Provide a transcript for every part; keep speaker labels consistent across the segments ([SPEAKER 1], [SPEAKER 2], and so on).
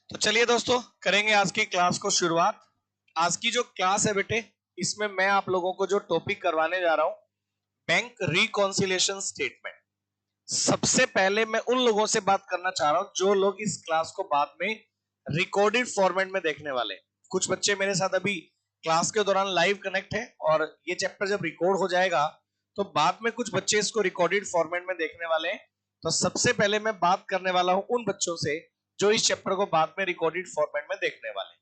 [SPEAKER 1] तो चलिए दोस्तों, करेंगे आज की क्लास को शुरुआत। आज की जो क्लास है बेटे, इसमें मैं आप लोगों को जो टॉपिक करवाने जा रहा हूं, बैंक रिकॉन्सिलिएशन स्टेटमेंट। सबसे पहले मैं उन लोगों से बात करना चाह रहा हूं जो लोग इस क्लास को बाद में रिकॉर्डेड फॉर्मेट में देखने वाले। कुछ बच्चे मेरे साथ अभी क्लास के दौरान लाइव कनेक्ट है और ये चैप्टर जब रिकॉर्ड हो जाएगा तो बाद में कुछ बच्चे इसको रिकॉर्डेड फॉर्मेट में देखने वाले हैं। तो सबसे पहले मैं बात करने वाला हूं उन बच्चों से जो इस चैप्टर को बाद में रिकॉर्डेड फॉर्मेट में देखने वाले।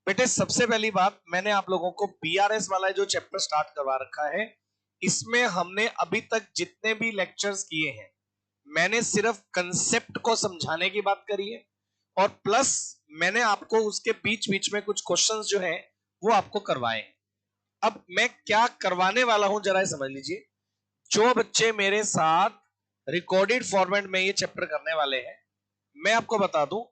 [SPEAKER 1] बेटे सबसे पहली बात, मैंने आप लोगों को बीआरएस वाला जो चैप्टर स्टार्ट करवा रखा है, इसमें हमने अभी तक जितने भी लेक्चर्स किए हैं, मैंने सिर्फ कंसेप्ट को समझाने की बात करी है और प्लस मैंने आपको उसके बीच बीच में कुछ क्वेश्चंस जो हैं वो आपको करवाए हैं। अब मैं क्या करवाने वाला हूं जरा समझ लीजिए। जो बच्चे मेरे साथ रिकॉर्डेड फॉर्मेट में ये चैप्टर करने वाले हैं, मैं आपको बता दूं,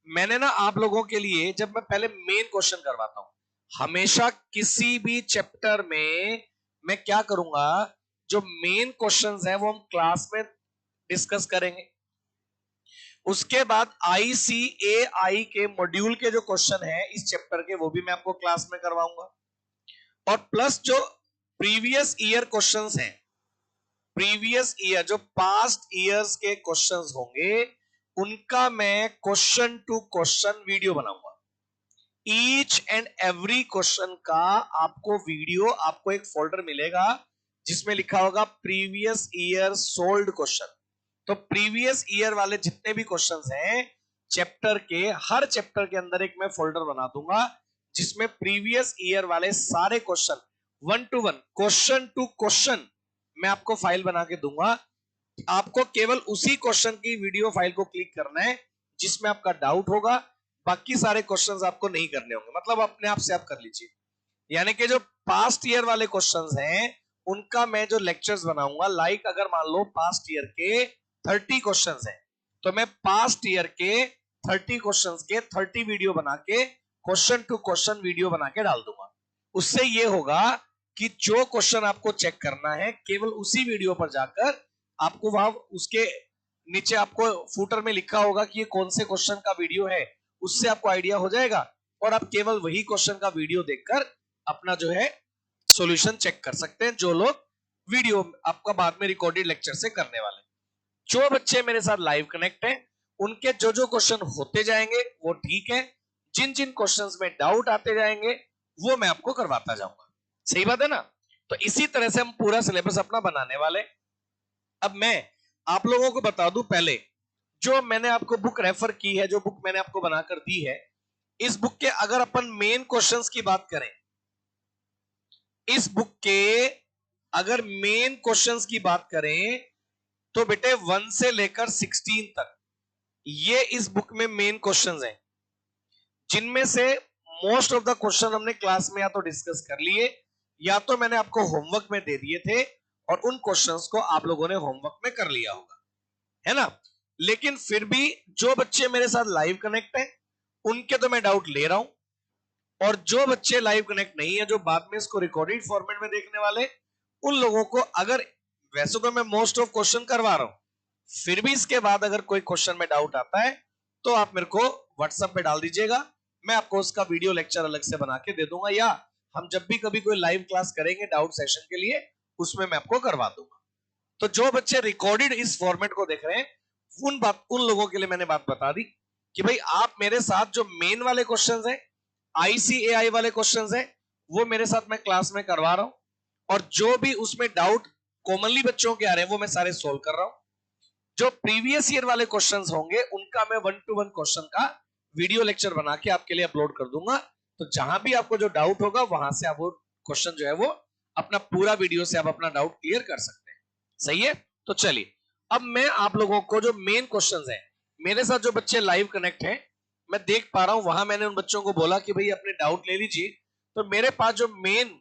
[SPEAKER 1] मैंने ना आप लोगों के लिए जब मैं पहले मेन क्वेश्चन करवाता हूं, हमेशा किसी भी चैप्टर में मैं क्या करूंगा, जो मेन क्वेश्चंस हैं वो हम क्लास में डिस्कस करेंगे। उसके बाद आईसीएआई के मॉड्यूल के जो क्वेश्चन है इस चैप्टर के, वो भी मैं आपको क्लास में करवाऊंगा। और प्लस जो प्रीवियस ईयर क्वेश्चंस हैं, प्रीवियस ईयर जो पास्ट ईयर्स के क्वेश्चंस होंगे, उनका मैं क्वेश्चन टू क्वेश्चन वीडियो बनाऊंगा। ईच एंड एवरी क्वेश्चन का आपको वीडियो, आपको एक फोल्डर मिलेगा जिसमें लिखा होगा प्रीवियस ईयर सोल्व्ड क्वेश्चन। तो प्रीवियस ईयर वाले जितने भी क्वेश्चंस हैं चैप्टर के, हर चैप्टर के अंदर एक मैं फोल्डर बना दूंगा जिसमें प्रीवियस ईयर वाले सारे question, one two one, question two question मैं आपको फाइल बना के दूंगा। आपको केवल उसी क्वेश्चन की वीडियो फाइल को क्लिक करना है जिसमें आपका डाउट होगा, बाकी सारे क्वेश्चंस आपको नहीं करने होंगे, मतलब अपने आप से आप कर लीजिए। यानी कि जो पास्ट ईयर वाले क्वेश्चंस हैं उनका मैं जो लेक्चर्स बनाऊंगा, लाइक अगर मान लो पास्ट ईयर के 30 क्वेश्चंस हैं तो मैं पास्ट ईयर के 30 क्वेश्चंस के 30 वीडियो बना के क्वेश्चन टू क्वेश्चन वीडियो बना के डाल दूंगा। उससे ये होगा कि जो क्वेश्चन आपको चेक करना है केवल उसी वीडियो पर जाकर आपको वहां उसके नीचे आपको फूटर में लिखा होगा कि ये कौन से क्वेश्चन का वीडियो है, उससे आपको आइडिया हो जाएगा और आप केवल वही क्वेश्चन का वीडियो देखकर अपना जो है सॉल्यूशन चेक कर सकते हैं, जो लोग वीडियो आपका बाद में रिकॉर्डेड लेक्चर से करने वाले। जो बच्चे मेरे साथ लाइव कनेक्ट हैं उनके जो जो क्वेश्चन होते जाएंगे वो ठीक है, जिन जिन क्वेश्चंस में डाउट आते जाएंगे वो मैं आपको करवाता जाऊंगा। सही बात है ना? तो इसी तरह से हम पूरा सिलेबस अपना बनाने वाले। अब मैं आप लोगों को बता दूं, पहले जो मैंने आपको बुक रेफर की है, जो बुक मैंने आपको बनाकर दी है, इस बुक के अगर अपन मेन क्वेश्चंस की बात करें, इस बुक के अगर मेन क्वेश्चंस की बात करें तो बेटे 1 से लेकर 16 तक ये इस बुक में मेन क्वेश्चंस हैं, जिनमें से मोस्ट ऑफ द क्वेश्चन हमने क्लास में या तो डिस्कस कर लिए या तो मैंने आपको होमवर्क में दे दिए थे और उन क्वेश्चंस को आप लोगों ने होमवर्क में कर लिया होगा, है ना? लेकिन फिर भी जो बच्चे मेरे साथ लाइव कनेक्ट हैं उनके तो मैं डाउट ले रहा हूं, और जो बच्चे लाइव कनेक्ट नहीं है, जो बाद में इसको रिकॉर्डेड फॉर्मेट में देखने वाले, उन लोगों को अगर, वैसे तो मैं मोस्ट ऑफ क्वेश्चन करवा रहा हूं, फिर भी इसके बाद अगर कोई क्वेश्चन में डाउट आता है तो आप मेरे को व्हाट्सएप पे डाल दीजिएगा, मैं आपको उसका वीडियो लेक्चर अलग से बना के दे दूंगा, या हम जब भी कभी कोई लाइव क्लास करेंगे डाउट सेशन के लिए उसमें मैं आपको करवा दूंगा। तो जो बच्चे रिकॉर्डेड इस फॉर्मेट को देख रहे हैं उन लोगों के लिए मैंने बात बता दी कि भाई आप मेरे साथ जो मेन वाले क्वेश्चंस हैं, आईसीएआई वाले क्वेश्चंस हैं, वो मेरे साथ मैं क्लास में करवा रहा हूं, और जो भी उसमें डाउट कॉमनली बच्चों के आ रहे हैं वो मैं सारे सोल्व कर रहा हूं। जो प्रीवियस ईयर वाले क्वेश्चंस होंगे उनका मैं 1 टू 1 क्वेश्चन का वीडियो लेक्चर बना के आपके लिए अपलोड कर दूंगा। तो जहां भी आपको जो डाउट होगा वहां से आप वो क्वेश्चन जो है वो अपना पूरा वीडियो से आप अपना डाउट क्लियर कर सकते हैं। सही है? तो चलिए, अब मैं आप लोगों को जो मेन क्वेश्चंस हैं, मेरे साथ जो बच्चे लाइव कनेक्ट हैं, मैं देख पा रहा हूं वहां मैंने उन बच्चों को बोला कि भाई अपने डाउट ले लीजिए। तो मेरे पास जो मेन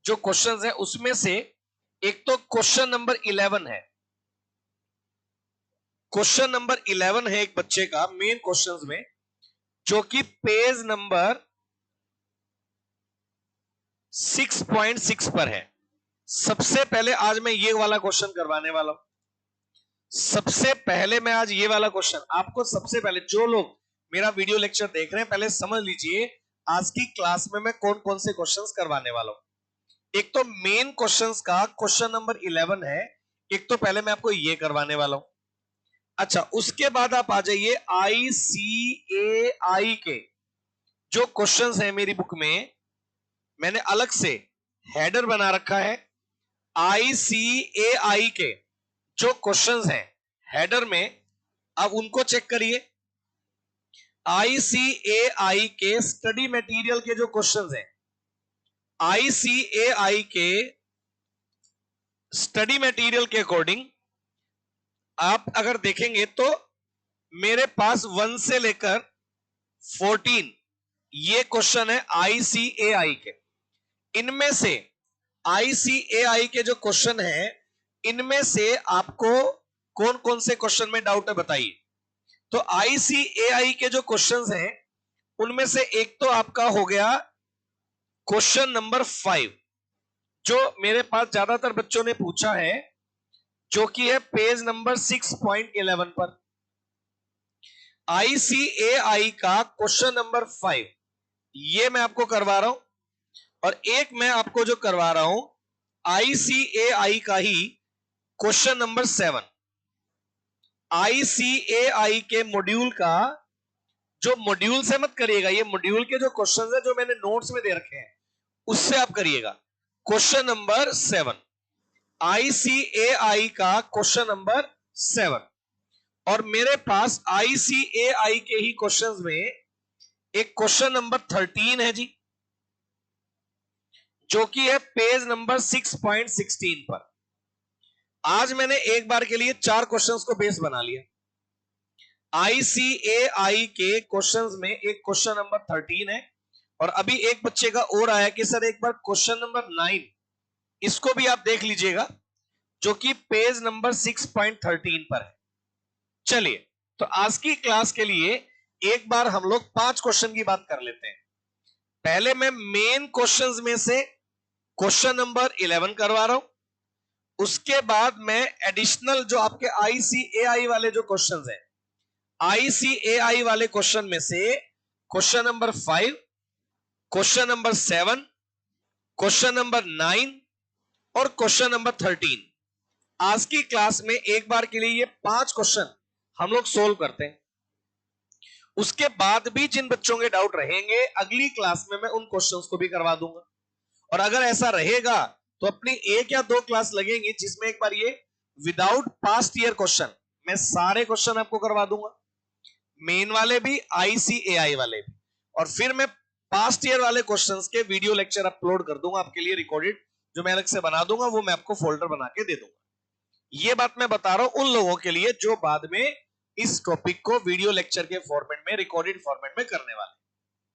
[SPEAKER 1] जो क्वेश्चंस हैं उसमें से एक तो क्वेश्चन नंबर 11 है, क्वेश्चन नंबर 11 है एक बच्चे का मेन क्वेश्चंस में, जो कि पेज नंबर 6.6 पर है। सबसे पहले आज मैं ये वाला क्वेश्चन करवाने वाला हूं। सबसे पहले मैं आज ये वाला क्वेश्चन आपको, सबसे पहले जो लोग मेरा वीडियो लेक्चर देख रहे हैं, पहले समझ लीजिए आज की क्लास में मैं कौन कौन से क्वेश्चंस करवाने वाला हूं। एक तो मेन क्वेश्चंस का क्वेश्चन नंबर 11 है, एक तो पहले मैं आपको ये करवाने वाला हूं। अच्छा, उसके बाद आप आ जाइए ICAI के जो क्वेश्चंस हैं मेरी बुक में, मैंने अलग से हेडर बना रखा है। ICAI के जो क्वेश्चंस हैं हेडर में, अब उनको चेक करिए। ICAI के स्टडी मटेरियल के जो क्वेश्चंस हैं, ICAI के स्टडी मटेरियल के अकॉर्डिंग आप अगर देखेंगे तो मेरे पास 1 से लेकर 14 ये क्वेश्चन है ICAI के। इनमें से ICAI के जो क्वेश्चन है, इनमें से आपको कौन कौन से क्वेश्चन में डाउट है बताइए। तो ICAI के जो क्वेश्चंस हैं उनमें से एक तो आपका हो गया क्वेश्चन नंबर 5, जो मेरे पास ज्यादातर बच्चों ने पूछा है, जो कि है पेज नंबर 6.11 पर। ICAI का क्वेश्चन नंबर 5 ये मैं आपको करवा रहा हूं, और एक मैं आपको जो करवा रहा हूं ICAI का ही क्वेश्चन नंबर 7। ICAI के मॉड्यूल का जो मॉड्यूल से मत करिएगा, ये मॉड्यूल के जो क्वेश्चंस है जो मैंने नोट्स में दे रखे हैं उससे आप करिएगा। क्वेश्चन नंबर 7 ICAI का क्वेश्चन नंबर 7, और मेरे पास ICAI के ही क्वेश्चंस में एक क्वेश्चन नंबर 13 है जी, जो कि है पेज नंबर 6.16 पर। आज मैंने एक बार के लिए 4 क्वेश्चंस को बेस बना लिया। ICAI के क्वेश्चंस में एक क्वेश्चन नंबर 13 है, और अभी एक बच्चे का और आया कि सर एक बार क्वेश्चन नंबर 9 इसको भी आप देख लीजिएगा, जो कि पेज नंबर 6.13 पर है। चलिए, तो आज की क्लास के लिए एक बार हम लोग 5 क्वेश्चन की बात कर लेते हैं। पहले मैं मेन क्वेश्चंस में से क्वेश्चन नंबर 11 करवा रहा हूं, उसके बाद मैं एडिशनल जो आपके ICAI वाले जो क्वेश्चंस हैं, ICAI वाले क्वेश्चन में से question number 5, question number 7, question number 9 और क्वेश्चन नंबर 13 आज की क्लास में एक बार के लिए ये 5 क्वेश्चन हम लोग सोल्व करते हैं। उसके बाद भी जिन बच्चों के डाउट रहेंगे अगली क्लास में मैं उन क्वेश्चंस को भी करवा दूंगा, और अगर ऐसा रहेगा तो अपनी 1 या 2 क्लास लगेंगी जिसमें एक बार ये विदाउट पास्ट ईयर क्वेश्चन मैं सारे क्वेश्चन आपको करवा दूंगा, मेन वाले भी ICAI वाले भी, और फिर मैं पास्ट ईयर वाले क्वेश्चंस के वीडियो लेक्चर अपलोड कर दूंगा आपके लिए रिकॉर्डेड, जो मैं अलग से बना दूंगा, वो मैं आपको फोल्डर बना के दे दूंगा। ये बात मैं बता रहा हूं उन लोगों के लिए जो बाद में इस टॉपिक को वीडियो लेक्चर के फॉर्मेट में, रिकॉर्डेड फॉर्मेट में करने वाले।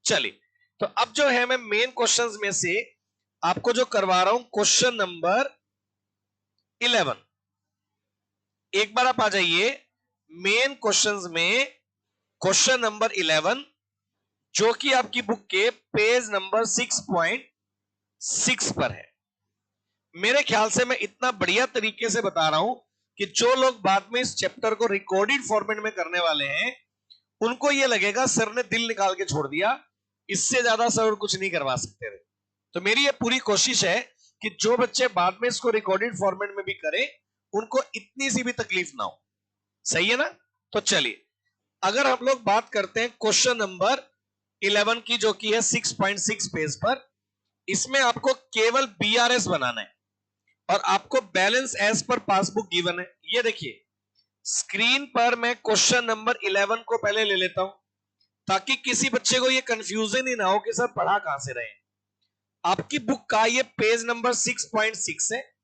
[SPEAKER 1] चलिए, तो अब जो है मैं मेन क्वेश्चंस में से आपको जो करवा रहा हूं क्वेश्चन नंबर 11। एक बार आप आ जाइए मेन क्वेश्चंस में क्वेश्चन नंबर 11, जो कि आपकी बुक के पेज नंबर 6.6 पर है। मेरे ख्याल से मैं इतना बढ़िया तरीके से बता रहा हूं कि जो लोग बाद में इस चैप्टर को रिकॉर्डेड फॉर्मेट में करने वाले हैं उनको यह लगेगा सर ने दिल निकाल के छोड़ दिया, इससे ज्यादा सर कुछ नहीं करवा सकते थे। तो मेरी ये पूरी कोशिश है कि जो बच्चे बाद में इसको रिकॉर्डेड फॉर्मेट में भी करें उनको इतनी सी भी तकलीफ ना हो। सही है ना? तो चलिए, अगर हम लोग बात करते हैं क्वेश्चन नंबर 11 की, जो कि है 6.6 पेज पर, इसमें आपको केवल BRS बनाना है और आपको balance as per passbook given है। ये देखिए स्क्रीन पर मैं क्वेश्चन नंबर 11 को पहले ले लेता हूं, ताकि किसी बच्चे को ये कंफ्यूजन ही ना हो कि सर पढ़ा कहां से रहे हैं। आपकी बुक का ये पेज नंबर 6.6 है,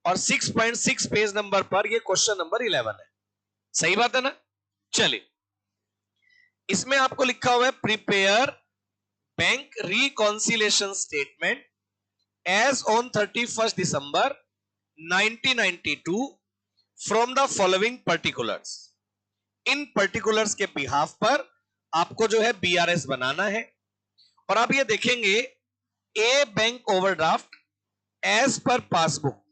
[SPEAKER 1] और 6.6 पेज नंबर पर ये क्वेश्चन नंबर 11 है। सही बात है ना? चलिए, इसमें आपको लिखा हुआ है prepare bank reconciliation statement as on 31 December 1992 from the following particulars. इन पर्टिकुलर्स के बिहाफ पर आपको जो है BRS बनाना है, और आप ये देखेंगे a bank overdraft as per passbook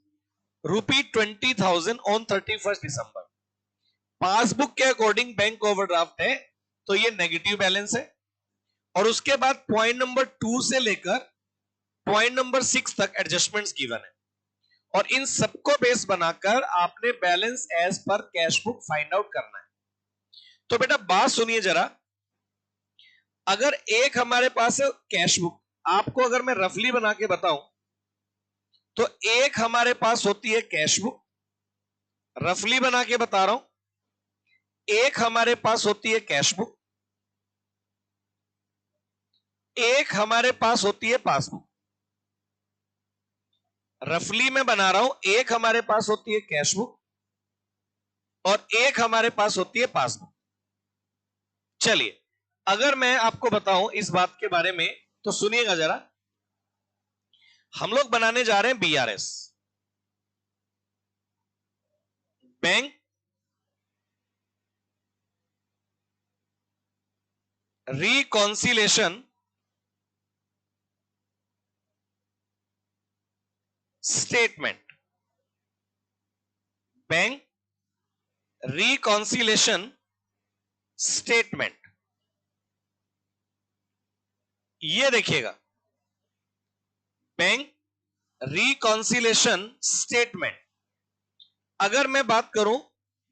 [SPEAKER 1] ₹20,000 on 31 December. Passbook के अकॉर्डिंग बैंक ओवरड्राफ्ट है तो ये नेगेटिव बैलेंस है। और उसके बाद पॉइंट नंबर 2 से लेकर पॉइंट नंबर 6 तक एडजस्टमेंट्स गिवन है, और इन सबको बेस बनाकर आपने balance as per cash book find out करना है। तो बेटा बात सुनिए जरा, अगर एक हमारे पास है कैश बुक, आपको अगर मैं रफली बना के बताऊं तो एक हमारे पास होती है कैश बुक, रफली बना के बता रहा हूं, एक हमारे पास होती है कैश बुक, एक हमारे पास होती है पासबुक। रफली में बना रहा हूं, एक हमारे पास होती है कैश बुक और एक हमारे पास होती है पासबुक। चलिए अगर मैं आपको बताऊं इस बात के बारे में तो सुनिएगा जरा। हम लोग बनाने जा रहे हैं BRS, bank reconciliation statement, bank reconciliation statement. ये देखिएगा, बैंक रिकॉन्सिलेशन स्टेटमेंट। अगर मैं बात करूं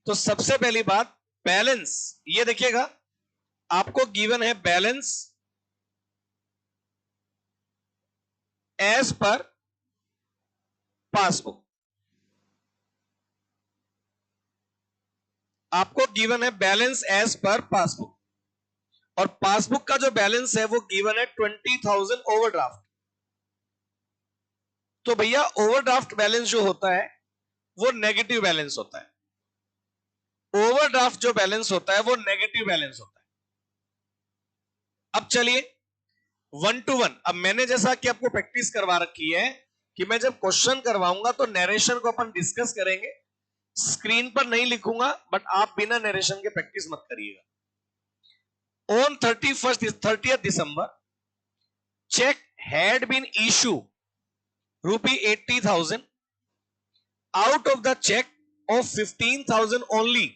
[SPEAKER 1] तो सबसे पहली बात बैलेंस, ये देखिएगा आपको गिवन है बैलेंस एज पर पासबुक, आपको गिवन है बैलेंस एज पर पासबुक, और पासबुक का जो बैलेंस है वो गिवन है 20,000 ओवरड्राफ्ट। तो भैया ओवरड्राफ्ट बैलेंस जो होता है वो नेगेटिव बैलेंस होता है, ओवरड्राफ्ट जो बैलेंस होता है वो नेगेटिव बैलेंस होता है। अब चलिए 1 to 1, अब मैंने जैसा कि आपको प्रैक्टिस करवा रखी है कि मैं जब क्वेश्चन करवाऊंगा तो नरेशन को अपन डिस्कस करेंगे, स्क्रीन पर नहीं लिखूंगा, बट आप बिना नरेशन के प्रैक्टिस मत करिएगा। On 30th December check had been issued ₹80,000. Out of the check of 15,000 only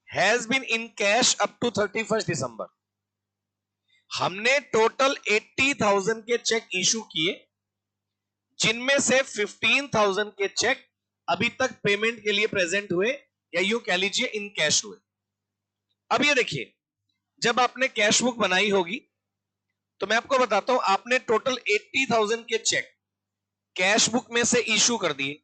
[SPEAKER 1] has been in cash up to 31st December. हमने टोटल 80,000 के चेक इशू किए, जिनमें से 15,000 के चेक अभी तक पेमेंट के लिए प्रेजेंट हुए, या यूं कह लीजिए इन कैश हुए। अब ये देखिए, जब आपने कैश बुक बनाई होगी तो मैं आपको बताता हूं, आपने टोटल 80,000 के चेक कैश बुक में से इशू कर दिए,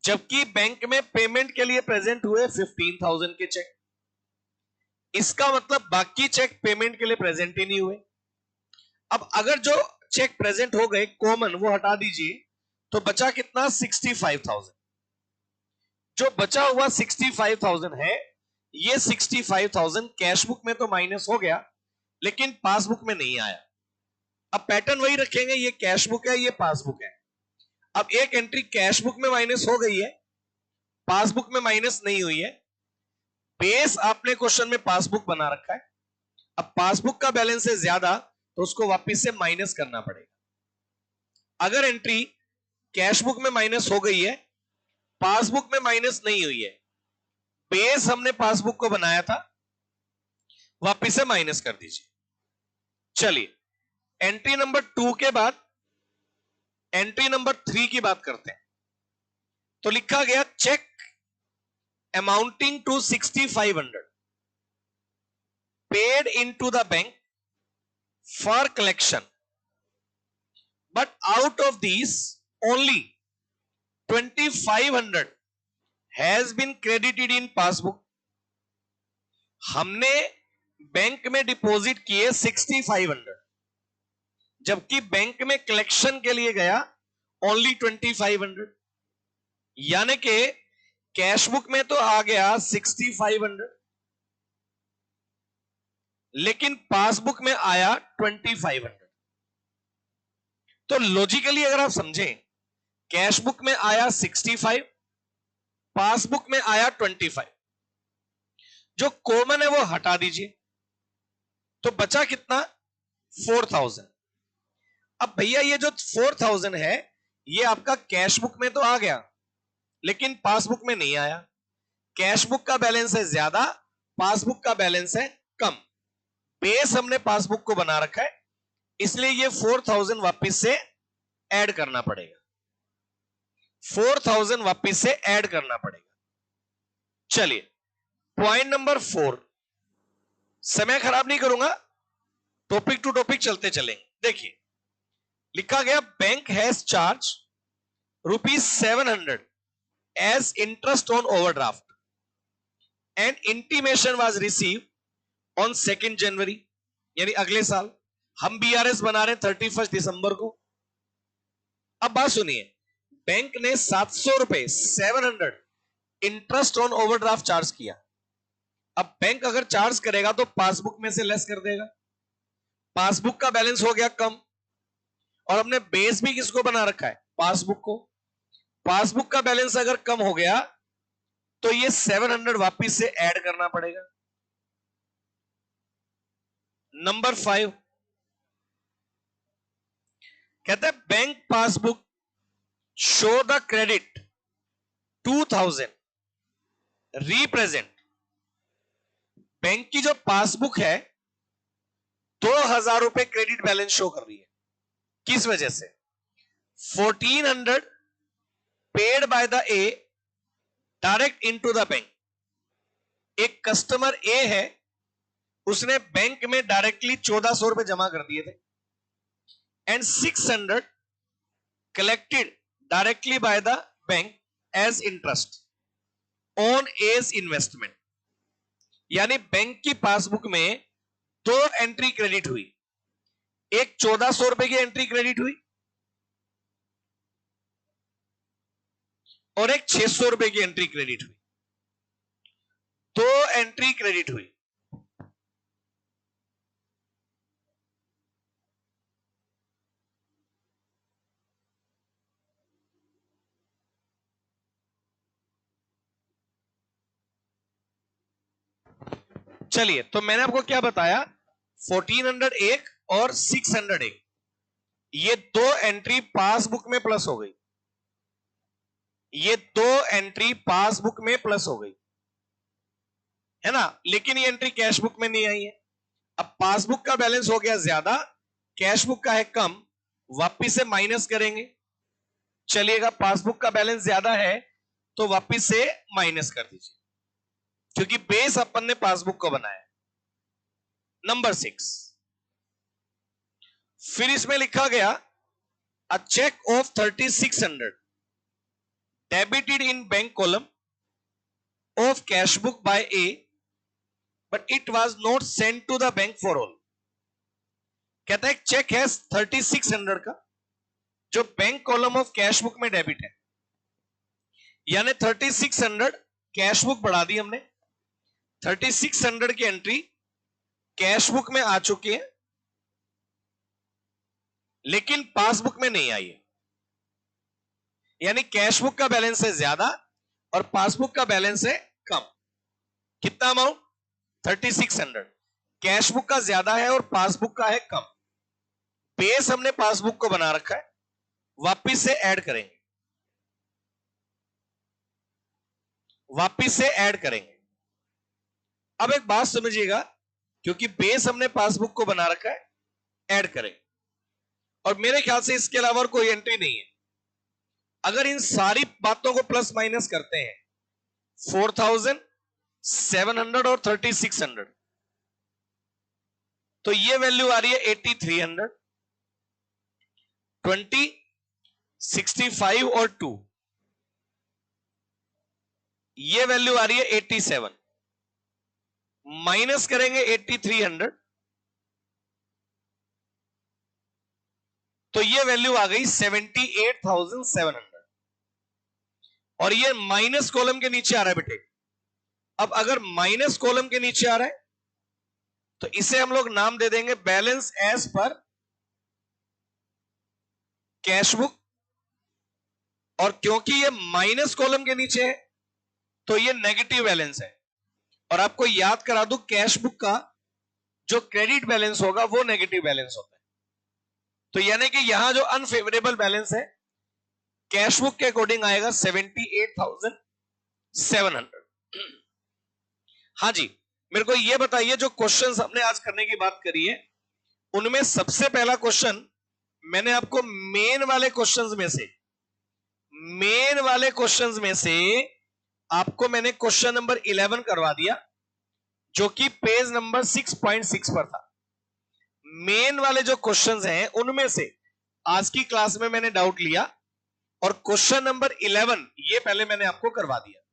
[SPEAKER 1] जबकि बैंक में पेमेंट के लिए प्रेजेंट हुए 15,000 के चेक। इसका मतलब बाकी चेक पेमेंट के लिए प्रेजेंट ही नहीं हुए। अब अगर जो चेक प्रेजेंट हो गए कॉमन वो हटा दीजिए, तो बचा कितना 65,000। जो बचा हुआ 65,000 है, ये 65,000 कैश बुक में तो माइनस हो गया लेकिन पासबुक में नहीं आया। अब पैटर्न वही रखेंगे, ये कैश बुक है, ये पासबुक है। अब एक एंट्री कैश बुक में माइनस हो गई है, पासबुक में माइनस नहीं हुई है। बेस आपने क्वेश्चन में पासबुक बना रखा है, अब पासबुक का बैलेंस है ज्यादा तो उसको वापस से माइनस करना पड़ेगा। अगर एंट्री कैश बुक में माइनस हो गई है, पासबुक में माइनस नहीं हुई है, बेस हमने पासबुक को बनाया था, वापस से माइनस कर दीजिए। चलिए एंट्री नंबर 2 के बाद एंट्री नंबर 3 की बात करते हैं। तो लिखा गया cheque amounting to 6,500 paid into the bank for collection, but out of this only 2,500 has been credited in passbook. हमने बैंक में डिपॉजिट किए 6,500, जबकि बैंक में कलेक्शन के लिए गया ओनली 2,500, यानी कि कैश बुक में तो आ गया 6,500 लेकिन पासबुक में आया 2,500। तो लॉजिकली अगर आप समझें, कैश बुक में आया 65, पासबुक में आया 25, जो कॉमन है वो हटा दीजिए, तो बचा कितना 4,000। अब भैया ये जो 4,000 है ये आपका कैश बुक में तो आ गया लेकिन पासबुक में नहीं आया। कैश बुक का बैलेंस है ज्यादा, पासबुक का बैलेंस है कम, बेस हमने पासबुक को बना रखा है, इसलिए ये 4000 वापस से ऐड करना पड़ेगा, 4000 वापस से ऐड करना पड़ेगा। चलिए पॉइंट नंबर 4, समय खराब नहीं करूंगा, टॉपिक टू टॉपिक चलते चलेंगे। देखिए लिखा गया bank has charge ₹700 as interest on overdraft and intimation was received on 2 January, यानी अगले साल। हम बीआरएस बना रहे हैं 31 दिसंबर को। अब बात सुनिए, बैंक ने 700 रुपए 700 इंटरेस्ट ऑन ओवरड्राफ्ट चार्ज किया। अब बैंक अगर चार्ज करेगा तो पासबुक में से लेस कर देगा, पासबुक का बैलेंस हो गया कम, और हमने बेस भी किसको बना रखा है, पासबुक को। पासबुक का बैलेंस अगर कम हो गया तो ये 700 वापिस से ऐड करना पड़ेगा। नंबर 5 कहता है bank passbook show the credit 2000 represent, bank की जो पासबुक है 2000 रुपए क्रेडिट बैलेंस शो कर रही है। किस वजह से? 1400 paid by the A direct into the bank. एक कस्टमर ए है, उसने बैंक में डायरेक्टली 1400 रुपए जमा कर दिए थे, and 600 collected directly by the bank as interest on as investment. यानी बैंक की पासबुक में 2 एंट्री क्रेडिट हुई, एक 1400 रुपए की एंट्री क्रेडिट हुई और एक 600 रुपए की एंट्री क्रेडिट हुई, 2 एंट्री क्रेडिट हुई। चलिए तो मैंने आपको क्या बताया, 1400 एक और 600 एक, ये 2 एंट्री पासबुक में प्लस हो गई, ये 2 एंट्री पासबुक में प्लस हो गई है ना, लेकिन ये एंट्री कैश बुक में नहीं आई है। अब पासबुक का बैलेंस हो गया ज्यादा, कैश बुक का है कम, वापिस से माइनस करेंगे। चलिएगा पासबुक का बैलेंस ज्यादा है तो वापिस से माइनस कर दीजिए, क्योंकि बेस अपन ने पासबुक को बनाया। नंबर 6, फिर इसमें लिखा गया a cheque of 3600 debited in bank column of cash book by A but it was not sent to the bank for all. कहता है चेक है 3600 का जो bank column of cash book में डेबिट है, यानी 3600 कैश बुक बढ़ा दी हमने, 3600 की एंट्री कैश बुक में आ चुकी है लेकिन पासबुक में नहीं आई है, यानी कैश बुक का बैलेंस है ज्यादा और पासबुक का बैलेंस है कम। कितना अमाउंट? 3600। कैश बुक का ज्यादा है और पासबुक का है कम। बेस हमने पासबुक को बना रखा है, वापिस से ऐड करेंगे, वापिस से ऐड करेंगे। अब एक बात समझिएगा, क्योंकि बेस हमने पासबुक को बना रखा है, ऐड करें, और मेरे ख्याल से इसके अलावा और कोई एंट्री नहीं है। अगर इन सारी बातों को प्लस माइनस करते हैं 4700 और 3600, तो ये वैल्यू आ रही है 8300, 20, 65 और 2, ये वैल्यू आ रही है 87, माइनस करेंगे 8300 तो ये वैल्यू आ गई 78,700, और ये माइनस कॉलम के नीचे आ रहा है बेटे। अब अगर माइनस कॉलम के नीचे आ रहा है तो इसे हम लोग नाम दे देंगे balance as per cash book, और क्योंकि ये माइनस कॉलम के नीचे है तो ये नेगेटिव बैलेंस है। और आपको याद करा दूं, कैश बुक का जो क्रेडिट बैलेंस होगा वो नेगेटिव बैलेंस होता है, तो यानी कि यहां जो अनफेवरेबल बैलेंस है कैश बुक के अकॉर्डिंग आएगा 78,700। हाँ जी, मेरे को ये बताइए जो क्वेश्चंस हमने आज करने की बात करी है उनमें सबसे पहला क्वेश्चन मैंने आपको मेन वाले क्वेश्चंस में से आपको मैंने क्वेश्चन नंबर 11 करवा दिया जो कि पेज नंबर 6.6 पर था। मेन वाले जो क्वेश्चंस हैं उनमें से आज की क्लास में मैंने डाउट लिया और क्वेश्चन नंबर 11 ये पहले मैंने आपको करवा दिया।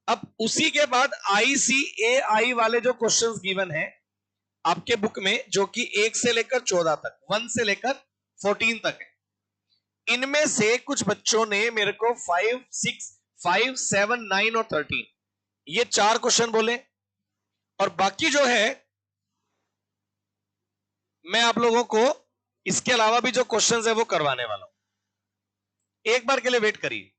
[SPEAKER 1] अब उसी के बाद ICAI वाले जो क्वेश्चंस गिवन है आपके बुक में जो कि 1 से लेकर 14 तक 1 से लेकर 14 तक है, इनमें से कुछ बच्चों ने मेरे को 5, 6, 5, 7, 9 और 13 ये 4 क्वेश्चन बोले और बाकी जो है मैं आप लोगों को इसके अलावा भी जो क्वेश्चंस है वो करवाने वाला हूं। एक बार के लिए वेट करिए।